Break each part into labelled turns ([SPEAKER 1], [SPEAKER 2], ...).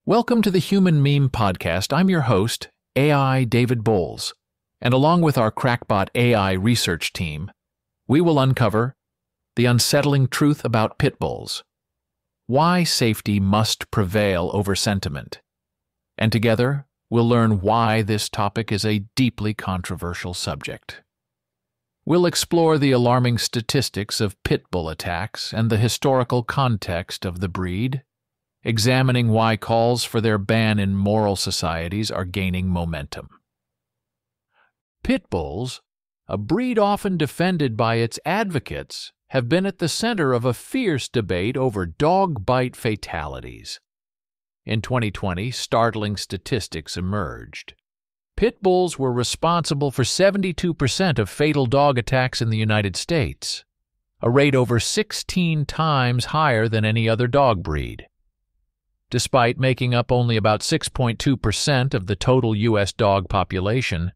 [SPEAKER 1] Welcome to the Human Meme Podcast. I'm your host, AI David Bowles, and along with our crackpot AI research team, we will uncover the unsettling truth about pit bulls, why safety must prevail over sentiment, and together we'll learn why this topic is a deeply controversial subject. We'll explore the alarming statistics of pit bull attacks and the historical context of the breed, examining why calls for their ban in moral societies are gaining momentum. Pit bulls, a breed often defended by its advocates, have been at the center of a fierce debate over dog bite fatalities. In 2020, startling statistics emerged. Pit bulls were responsible for 72% of fatal dog attacks in the United States, a rate over 16 times higher than any other dog breed. Despite making up only about 6.2% of the total U.S. dog population,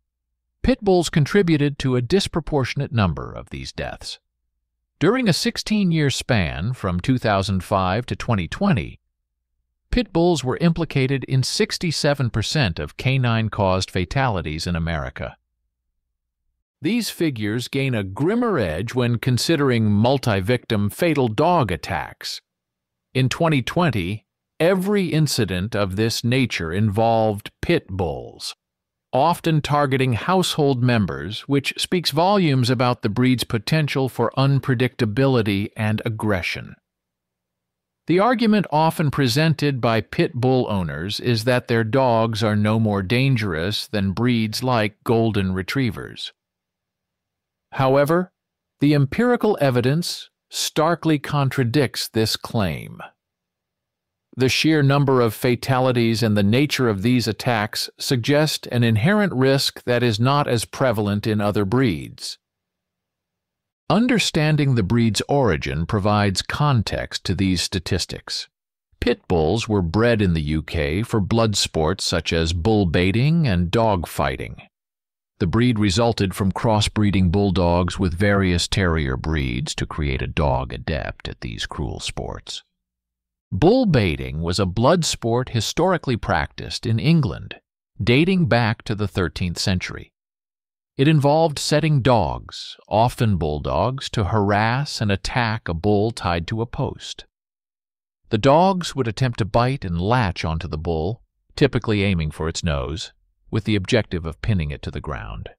[SPEAKER 1] pit bulls contributed to a disproportionate number of these deaths. During a 16-year span from 2005 to 2020, pit bulls were implicated in 67% of canine-caused fatalities in America. These figures gain a grimmer edge when considering multi-victim fatal dog attacks. In 2020, every incident of this nature involved pit bulls, often targeting household members, which speaks volumes about the breed's potential for unpredictability and aggression. The argument often presented by pit bull owners is that their dogs are no more dangerous than breeds like golden retrievers. However, the empirical evidence starkly contradicts this claim. The sheer number of fatalities and the nature of these attacks suggest an inherent risk that is not as prevalent in other breeds. Understanding the breed's origin provides context to these statistics. Pit bulls were bred in the UK for blood sports such as bull baiting and dog fighting. The breed resulted from crossbreeding bulldogs with various terrier breeds to create a dog adept at these cruel sports. Bull baiting was a blood sport historically practiced in England, dating back to the 13th century. It involved setting dogs, often bulldogs, to harass and attack a bull tied to a post. The dogs would attempt to bite and latch onto the bull, typically aiming for its nose, with the objective of pinning it to the ground.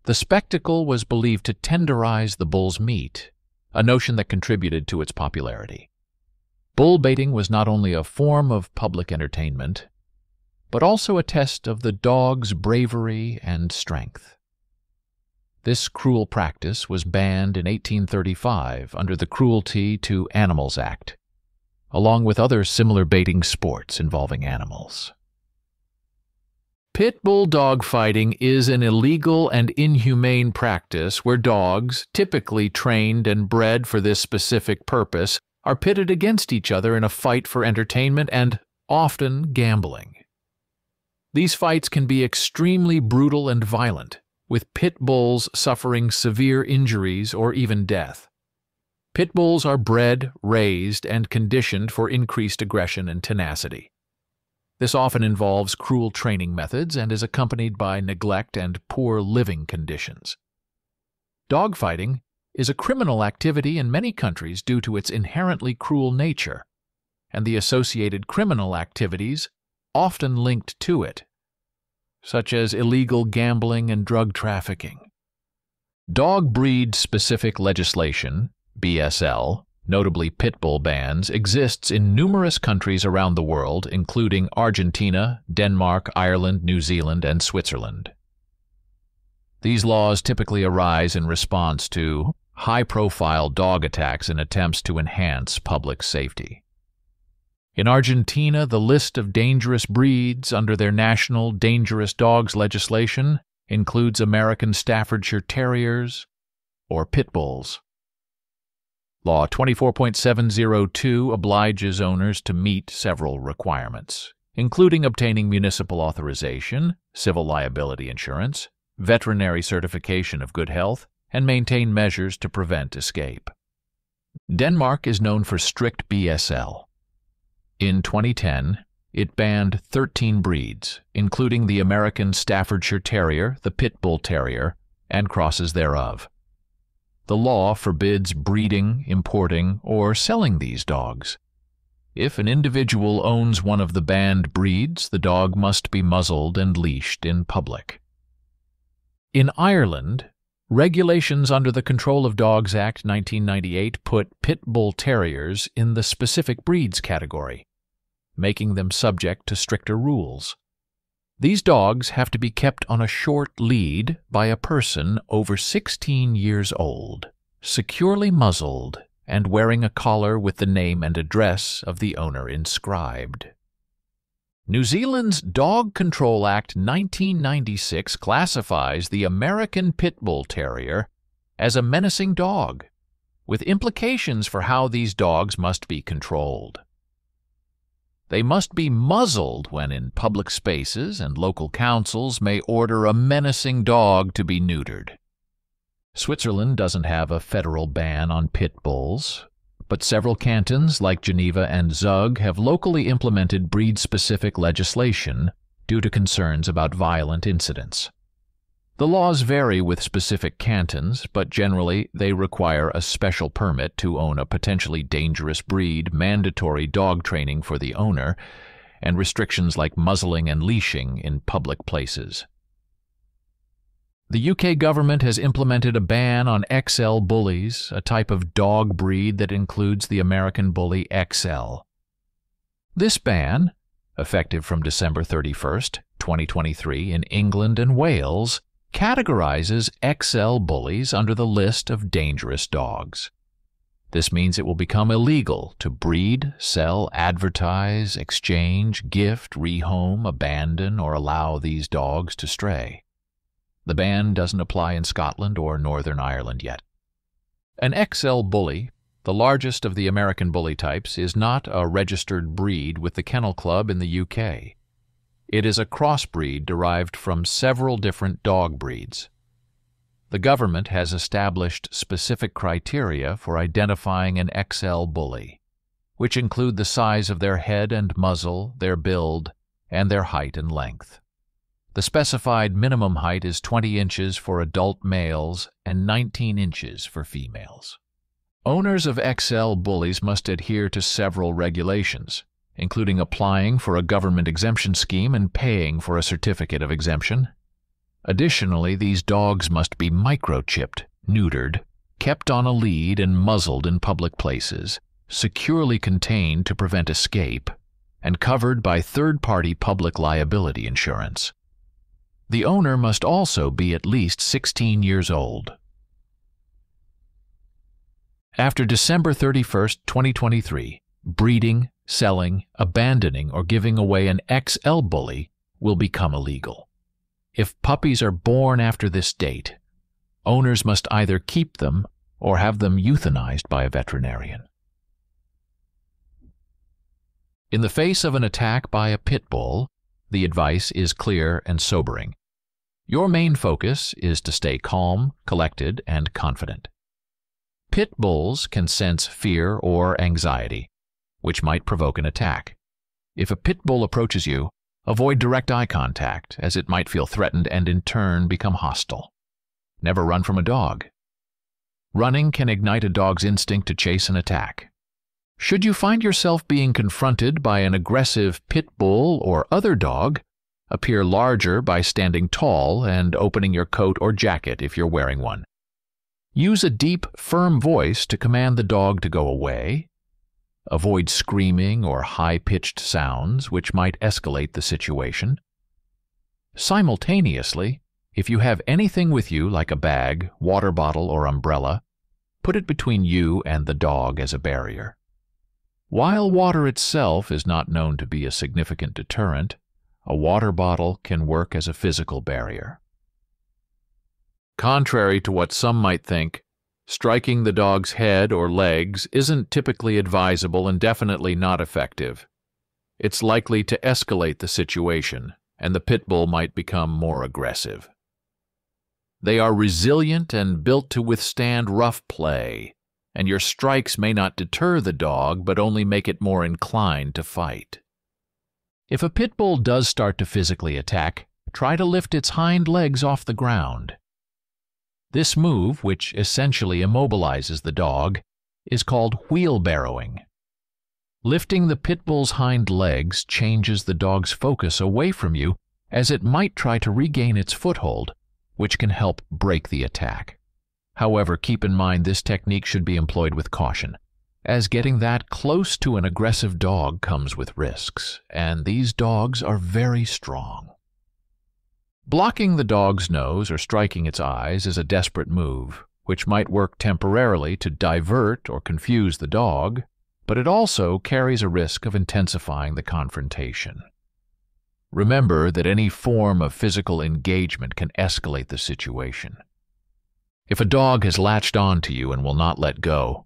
[SPEAKER 1] The spectacle was believed to tenderize the bull's meat, a notion that contributed to its popularity. Bull baiting was not only a form of public entertainment, but also a test of the dog's bravery and strength. This cruel practice was banned in 1835 under the Cruelty to Animals Act, along with other similar baiting sports involving animals. Pit bull dog fighting is an illegal and inhumane practice where dogs, typically trained and bred for this specific purpose, are pitted against each other in a fight for entertainment and often gambling. These fights can be extremely brutal and violent, with pit bulls suffering severe injuries or even death. Pit bulls are bred, raised, and conditioned for increased aggression and tenacity. This often involves cruel training methods and is accompanied by neglect and poor living conditions. Dogfighting is a criminal activity in many countries due to its inherently cruel nature, and the associated criminal activities often linked to it, such as illegal gambling and drug trafficking. Dog breed-specific legislation, BSL, notably pit bull bans, exists in numerous countries around the world, including Argentina, Denmark, Ireland, New Zealand, and Switzerland. These laws typically arise in response to high-profile dog attacks and attempts to enhance public safety. In Argentina, the list of dangerous breeds under their national dangerous dogs legislation includes American Staffordshire Terriers or pit bulls. Law 24.702 obliges owners to meet several requirements, including obtaining municipal authorization, civil liability insurance, veterinary certification of good health, and maintain measures to prevent escape. Denmark is known for strict BSL. In 2010, It banned 13 breeds, including the American Staffordshire Terrier, the Pit Bull Terrier, and crosses thereof. The law forbids breeding, importing, or selling these dogs. If an individual owns one of the banned breeds, the dog must be muzzled and leashed in public. In Ireland, regulations under the Control of Dogs Act 1998 put Pit Bull Terriers in the specific breeds category, making them subject to stricter rules. These dogs have to be kept on a short lead by a person over 16 years old, securely muzzled, and wearing a collar with the name and address of the owner inscribed. New Zealand's Dog Control Act 1996 classifies the American Pit Bull Terrier as a menacing dog, with implications for how these dogs must be controlled. They must be muzzled when in public spaces, and local councils may order a menacing dog to be neutered. Switzerland doesn't have a federal ban on pit bulls, but several cantons like Geneva and Zug have locally implemented breed-specific legislation due to concerns about violent incidents. The laws vary with specific cantons, but generally they require a special permit to own a potentially dangerous breed, mandatory dog training for the owner, and restrictions like muzzling and leashing in public places. The UK government has implemented a ban on XL bullies, a type of dog breed that includes the American Bully XL. This ban, effective from December 31st, 2023 in England and Wales, categorizes XL bullies under the list of dangerous dogs. This means it will become illegal to breed, sell, advertise, exchange, gift, rehome, abandon, or allow these dogs to stray. The ban doesn't apply in Scotland or Northern Ireland yet. An XL bully, the largest of the American bully types, is not a registered breed with the Kennel Club in the UK. It is a crossbreed derived from several different dog breeds. The government has established specific criteria for identifying an XL bully, which include the size of their head and muzzle, their build, and their height and length. The specified minimum height is 20 inches for adult males and 19 inches for females. Owners of XL bullies must adhere to several regulations, including applying for a government exemption scheme and paying for a certificate of exemption. Additionally, these dogs must be microchipped, neutered, kept on a lead and muzzled in public places, securely contained to prevent escape, and covered by third-party public liability insurance. The owner must also be at least 16 years old. After December 31st, 2023, breeding, selling, abandoning, or giving away an XL bully will become illegal. If puppies are born after this date, owners must either keep them or have them euthanized by a veterinarian. In the face of an attack by a pit bull, the advice is clear and sobering. Your main focus is to stay calm, collected, and confident. Pit bulls can sense fear or anxiety, which might provoke an attack. If a pit bull approaches you, avoid direct eye contact, as it might feel threatened and in turn become hostile. Never run from a dog. Running can ignite a dog's instinct to chase and attack. Should you find yourself being confronted by an aggressive pit bull or other dog, appear larger by standing tall and opening your coat or jacket if you're wearing one. Use a deep, firm voice to command the dog to go away. Avoid screaming or high-pitched sounds, which might escalate the situation. Simultaneously, if you have anything with you like a bag, water bottle, or umbrella, put it between you and the dog as a barrier. While water itself is not known to be a significant deterrent, a water bottle can work as a physical barrier. Contrary to what some might think, striking the dog's head or legs isn't typically advisable and definitely not effective. It's likely to escalate the situation, and the pit bull might become more aggressive. They are resilient and built to withstand rough play, and your strikes may not deter the dog but only make it more inclined to fight. If a pit bull does start to physically attack, try to lift its hind legs off the ground. This move, which essentially immobilizes the dog, is called wheelbarrowing. Lifting the pit bull's hind legs changes the dog's focus away from you as it might try to regain its foothold, which can help break the attack. However, keep in mind this technique should be employed with caution, as getting that close to an aggressive dog comes with risks, and these dogs are very strong. Blocking the dog's nose or striking its eyes is a desperate move, which might work temporarily to divert or confuse the dog, but it also carries a risk of intensifying the confrontation. Remember that any form of physical engagement can escalate the situation. If a dog has latched on to you and will not let go,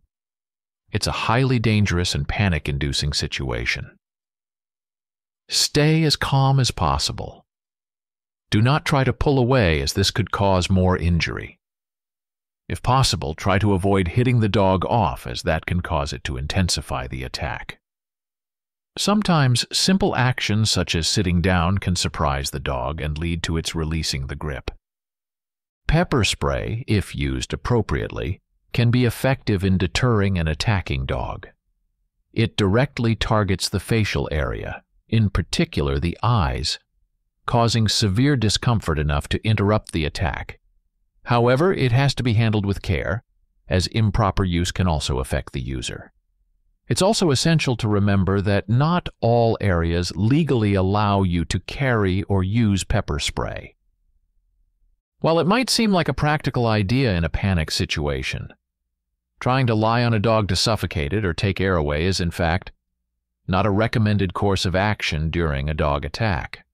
[SPEAKER 1] it's a highly dangerous and panic-inducing situation. Stay as calm as possible. Do not try to pull away, as this could cause more injury. If possible, try to avoid hitting the dog off, as that can cause it to intensify the attack. Sometimes simple actions such as sitting down can surprise the dog and lead to its releasing the grip. Pepper spray, if used appropriately, can be effective in deterring an attacking dog. It directly targets the facial area, in particular the eyes, causing severe discomfort enough to interrupt the attack. However, it has to be handled with care, as improper use can also affect the user. It's also essential to remember that not all areas legally allow you to carry or use pepper spray. While it might seem like a practical idea in a panic situation, trying to lie on a dog to suffocate it or take air away is, in fact, not a recommended course of action during a dog attack.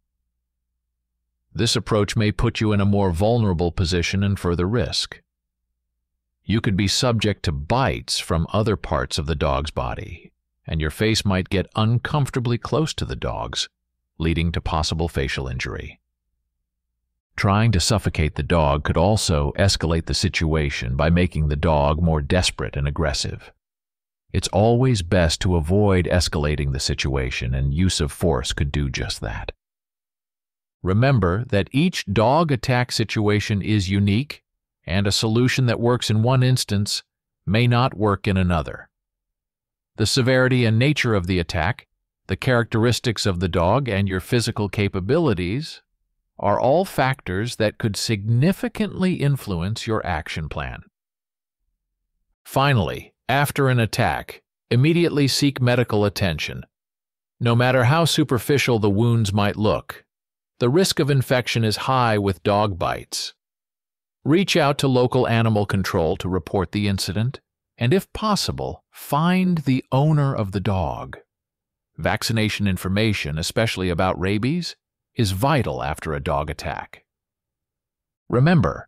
[SPEAKER 1] This approach may put you in a more vulnerable position and further risk. You could be subject to bites from other parts of the dog's body, and your face might get uncomfortably close to the dog's, leading to possible facial injury. Trying to suffocate the dog could also escalate the situation by making the dog more desperate and aggressive. It's always best to avoid escalating the situation, and use of force could do just that. Remember that each dog attack situation is unique, and a solution that works in one instance may not work in another. The severity and nature of the attack, the characteristics of the dog, and your physical capabilities are all factors that could significantly influence your action plan. Finally, after an attack, immediately seek medical attention. No matter how superficial the wounds might look, the risk of infection is high with dog bites. Reach out to local animal control to report the incident, and if possible, find the owner of the dog. Vaccination information, especially about rabies, is vital after a dog attack. Remember,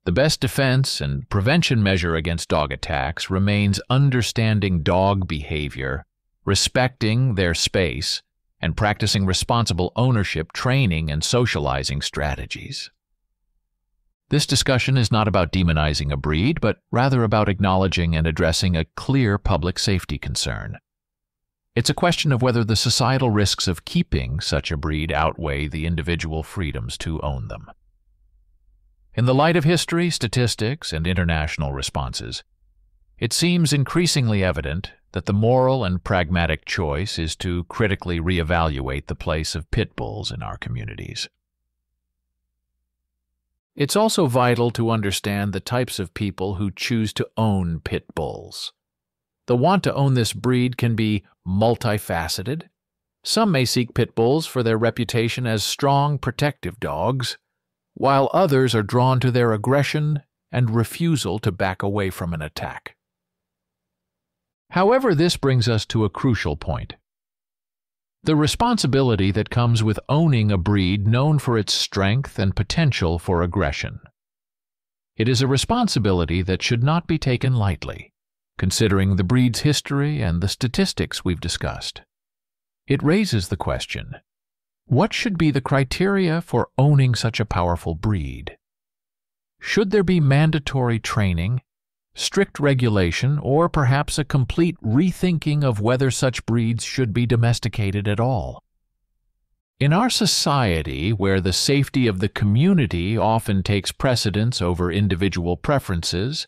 [SPEAKER 1] the best defense and prevention measure against dog attacks remains understanding dog behavior, respecting their space, and practicing responsible ownership, training, and socializing strategies. This discussion is not about demonizing a breed, but rather about acknowledging and addressing a clear public safety concern. It's a question of whether the societal risks of keeping such a breed outweigh the individual freedoms to own them. In the light of history, statistics, and international responses, it seems increasingly evident that the moral and pragmatic choice is to critically reevaluate the place of pit bulls in our communities. It's also vital to understand the types of people who choose to own pit bulls. The want to own this breed can be multifaceted. Some may seek pit bulls for their reputation as strong, protective dogs, while others are drawn to their aggression and refusal to back away from an attack. However, this brings us to a crucial point: the responsibility that comes with owning a breed known for its strength and potential for aggression. It is a responsibility that should not be taken lightly, considering the breed's history and the statistics we've discussed. It raises the question: what should be the criteria for owning such a powerful breed? Should there be mandatory training, strict regulation, or perhaps a complete rethinking of whether such breeds should be domesticated at all? In our society, where the safety of the community often takes precedence over individual preferences,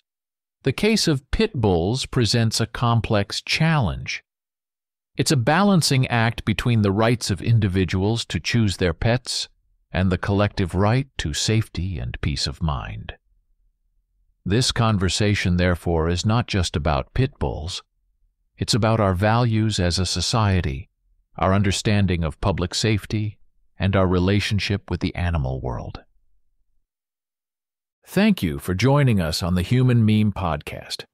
[SPEAKER 1] the case of pit bulls presents a complex challenge. It's a balancing act between the rights of individuals to choose their pets and the collective right to safety and peace of mind. This conversation, therefore, is not just about pit bulls. It's about our values as a society, our understanding of public safety, and our relationship with the animal world. Thank you for joining us on the Human Meme Podcast,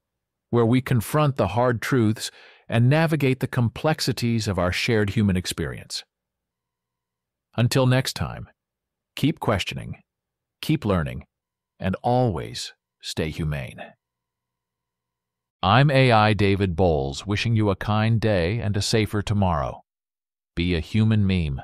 [SPEAKER 1] where we confront the hard truths and navigate the complexities of our shared human experience. Until next time, keep questioning, keep learning, and always stay humane. I'm AI David Bowles, wishing you a kind day and a safer tomorrow. Be a human meme.